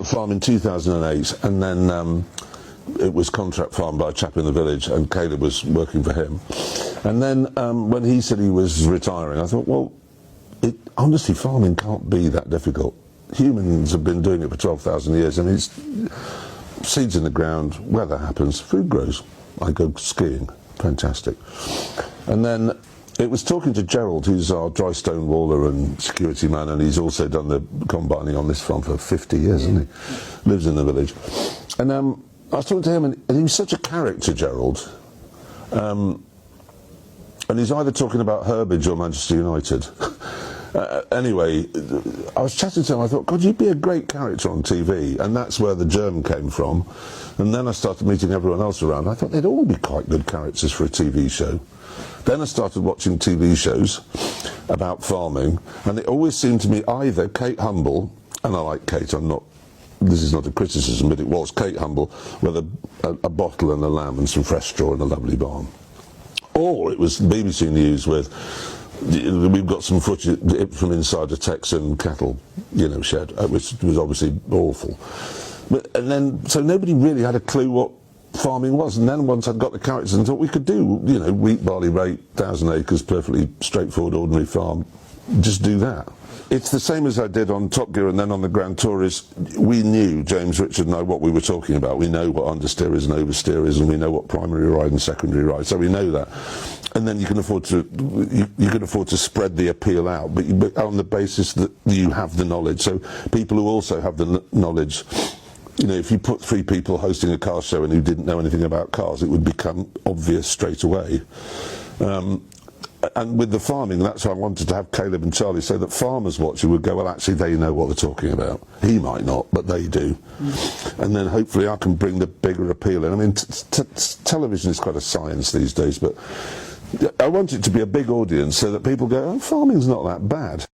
the farm in 2008, and then it was contract farmed by a chap in the village, and Caleb was working for him. And then when he said he was retiring, I thought, well, honestly, farming can't be that difficult. Humans have been doing it for 12,000 years. I mean, it's seeds in the ground, weather happens, food grows. I go skiing, fantastic. And then it was talking to Gerald, who's our dry stone waller and security man, and he's also done the combining on this farm for 50 years, hasn't he? Lives in the village. And I was talking to him, and he was such a character, Gerald. And he's either talking about Herbage or Manchester United. Anyway, I was chatting to him, I thought, God, you'd be a great character on TV, and that's where the germ came from. And then I started meeting everyone else around. I thought they'd all be quite good characters for a TV show. Then I started watching TV shows about farming, and it always seemed to me either Kate Humble, and I like Kate, this is not a criticism, but it was Kate Humble, with a bottle and a lamb and some fresh straw in a lovely barn. Or it was BBC News with, we've got some footage from inside a Texan cattle, shed, which was obviously awful. And then, so nobody really had a clue what farming was. And then once I'd got the characters and thought we could do, wheat, barley, rape, 1,000 acres, perfectly straightforward, ordinary farm, just do that. It's the same as I did on Top Gear and then on the Grand Tour is, we knew, James, Richard and I, what we were talking about. We know what understeer is and oversteer is, and we know what primary ride and secondary ride, so we know that. And then you can afford to spread the appeal out, but on the basis that you have the knowledge. So people who also have the knowledge, if you put 3 people hosting a car show and who didn't know anything about cars, it would become obvious straight away. And with the farming, that's why I wanted to have Caleb and Charlie, so that farmers watching would go, well, actually, they know what they're talking about. He might not, but they do. And then hopefully I can bring the bigger appeal in. I mean, television is quite a science these days, but I want it to be a big audience so that people go, oh, farming's not that bad.